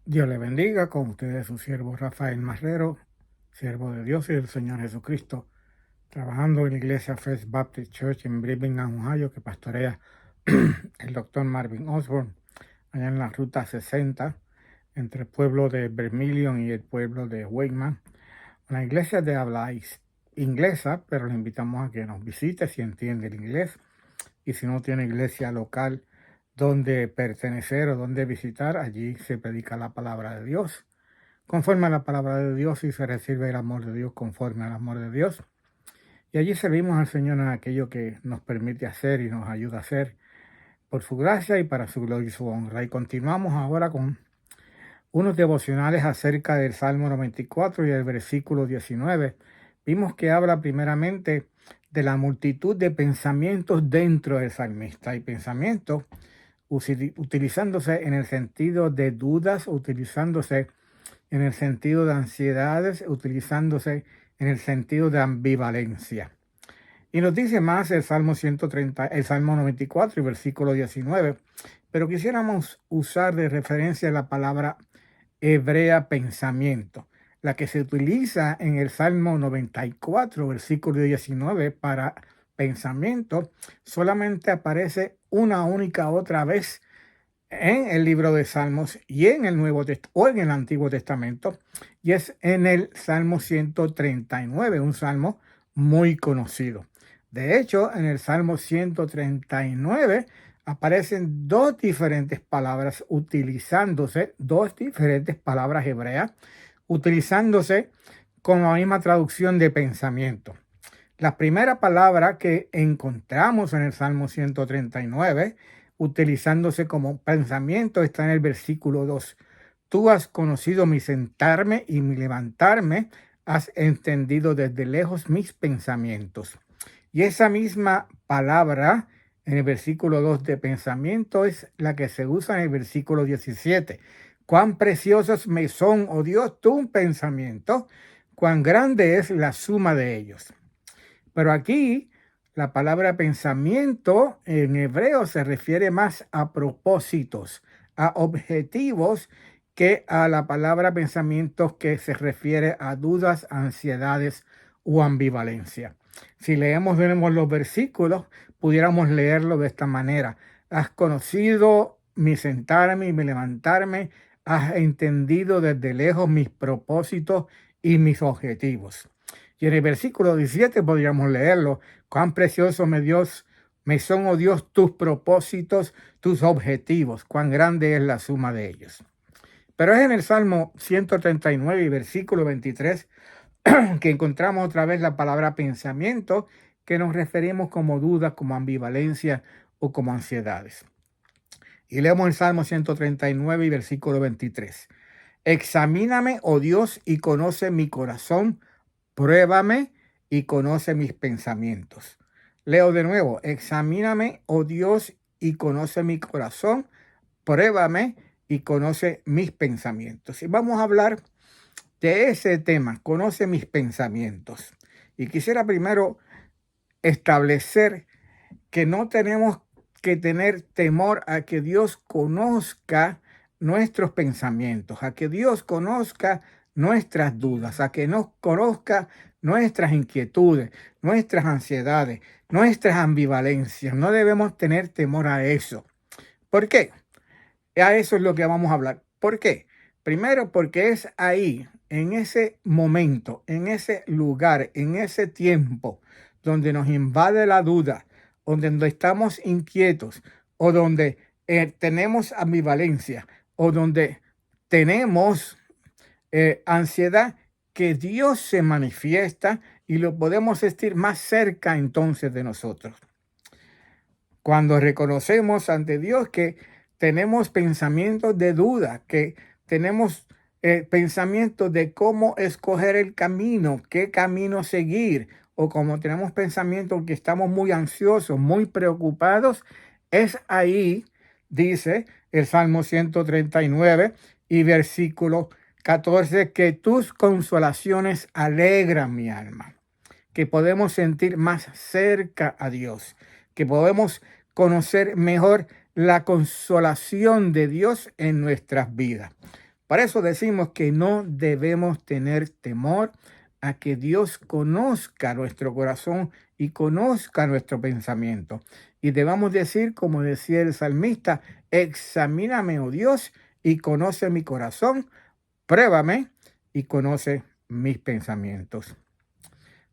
Dios le bendiga, con ustedes su siervo Rafael Marrero, siervo de Dios y del Señor Jesucristo, trabajando en la iglesia First Baptist Church en Birmingham, Ohio, que pastorea el doctor Marvin Osborne, allá en la ruta 60, entre el pueblo de Vermilion y el pueblo de Wayman. Una iglesia de habla inglesa, pero le invitamos a que nos visite si entiende el inglés, y si no tiene iglesia local donde pertenecer o donde visitar, allí se predica la palabra de Dios conforme a la palabra de Dios y se recibe el amor de Dios conforme al amor de Dios. Y allí servimos al Señor en aquello que nos permite hacer y nos ayuda a hacer por su gracia y para su gloria y su honra. Y continuamos ahora con unos devocionales acerca del Salmo 94 y el versículo 19. Vimos que habla primeramente de la multitud de pensamientos dentro del salmista, y pensamientos utilizándose en el sentido de dudas, utilizándose en el sentido de ansiedades, utilizándose en el sentido de ambivalencia. Y nos dice más el Salmo 130, el Salmo 94 y versículo 19, pero quisiéramos usar de referencia la palabra hebrea pensamiento, la que se utiliza en el Salmo 94, versículo 19 para pensamiento, solamente aparece una única otra vez en el libro de Salmos y en el o en el Antiguo Testamento, y es en el Salmo 139, un salmo muy conocido. De hecho, en el Salmo 139 aparecen dos diferentes palabras dos diferentes palabras hebreas, utilizándose con la misma traducción de pensamiento. La primera palabra que encontramos en el Salmo 139, utilizándose como pensamiento, está en el versículo 2. Tú has conocido mi sentarme y mi levantarme, has entendido desde lejos mis pensamientos. Y esa misma palabra en el versículo 2 de pensamiento es la que se usa en el versículo 17. Cuán preciosos me son, oh Dios, tu pensamiento, cuán grande es la suma de ellos. Pero aquí la palabra pensamiento en hebreo se refiere más a propósitos, a objetivos, que a la palabra pensamiento que se refiere a dudas, ansiedades o ambivalencia. Si leemos de nuevo los versículos, pudiéramos leerlo de esta manera. Has conocido mi sentarme y mi levantarme, has entendido desde lejos mis propósitos y mis objetivos. Y en el versículo 17 podríamos leerlo. Cuán precioso me son, oh Dios, tus propósitos, tus objetivos. Cuán grande es la suma de ellos. Pero es en el Salmo 139 y versículo 23 que encontramos otra vez la palabra pensamiento, que nos referimos como dudas, como ambivalencia o como ansiedades. Y leemos el Salmo 139 y versículo 23. Examíname, oh Dios, y conoce mi corazón. Pruébame y conoce mis pensamientos. Leo de nuevo. Examíname, oh Dios, y conoce mi corazón. Pruébame y conoce mis pensamientos. Y vamos a hablar de ese tema. Conoce mis pensamientos. Y quisiera primero establecer que no tenemos que tener temor a que Dios conozca nuestros pensamientos, a que Dios conozca nuestras dudas, a que nos conozca nuestras inquietudes, nuestras ansiedades, nuestras ambivalencias. No debemos tener temor a eso. ¿Por qué? A eso es lo que vamos a hablar. ¿Por qué? Primero, porque es ahí, en ese momento, en ese lugar, en ese tiempo, donde nos invade la duda, o donde estamos inquietos, o donde tenemos ambivalencia, o donde tenemos ansiedad, que Dios se manifiesta y lo podemos sentir más cerca entonces de nosotros. Cuando reconocemos ante Dios que tenemos pensamientos de duda, que tenemos pensamientos de cómo escoger el camino, qué camino seguir, o como tenemos pensamientos que estamos muy ansiosos, muy preocupados, es ahí, dice el Salmo 139 y versículo 14, que tus consolaciones alegran mi alma, que podemos sentir más cerca a Dios, que podemos conocer mejor la consolación de Dios en nuestras vidas. Por eso decimos que no debemos tener temor a que Dios conozca nuestro corazón y conozca nuestro pensamiento. Y debamos decir, como decía el salmista, examíname, oh Dios, y conoce mi corazón, pruébame y conoce mis pensamientos.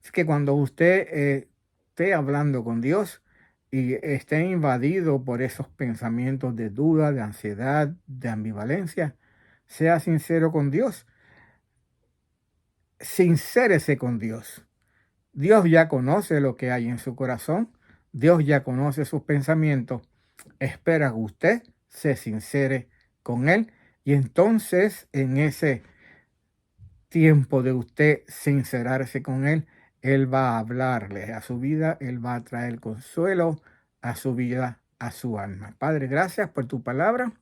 Es que cuando usted esté hablando con Dios y esté invadido por esos pensamientos de duda, de ansiedad, de ambivalencia, sea sincero con Dios. Sincérese con Dios. Dios ya conoce lo que hay en su corazón. Dios ya conoce sus pensamientos. Espera que usted se sincere con Él. Y entonces, en ese tiempo de usted sincerarse con Él, Él va a hablarle a su vida. Él va a traer consuelo a su vida, a su alma. Padre, gracias por tu palabra.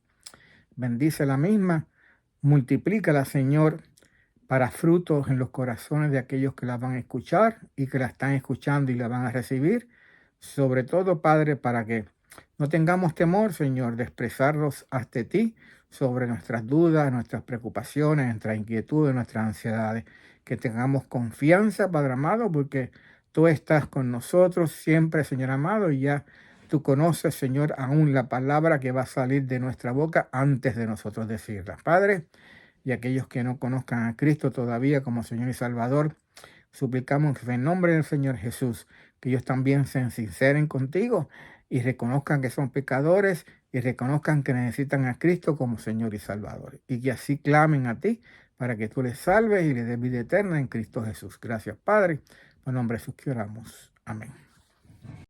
Bendice la misma. Multiplícala, Señor, para frutos en los corazones de aquellos que la van a escuchar y que la están escuchando y la van a recibir. Sobre todo, Padre, para que no tengamos temor, Señor, de expresarlos ante ti sobre nuestras dudas, nuestras preocupaciones, nuestras inquietudes, nuestras ansiedades. Que tengamos confianza, Padre amado, porque tú estás con nosotros siempre, Señor amado, y ya tú conoces, Señor, aún la palabra que va a salir de nuestra boca antes de nosotros decirla. Padre, y aquellos que no conozcan a Cristo todavía como Señor y Salvador, suplicamos que en nombre del Señor Jesús, que ellos también se sinceren contigo y reconozcan que son pecadores y reconozcan que necesitan a Cristo como Señor y Salvador. Y que así clamen a ti para que tú les salves y les des vida eterna en Cristo Jesús. Gracias, Padre. En nombre de Jesús que oramos. Amén.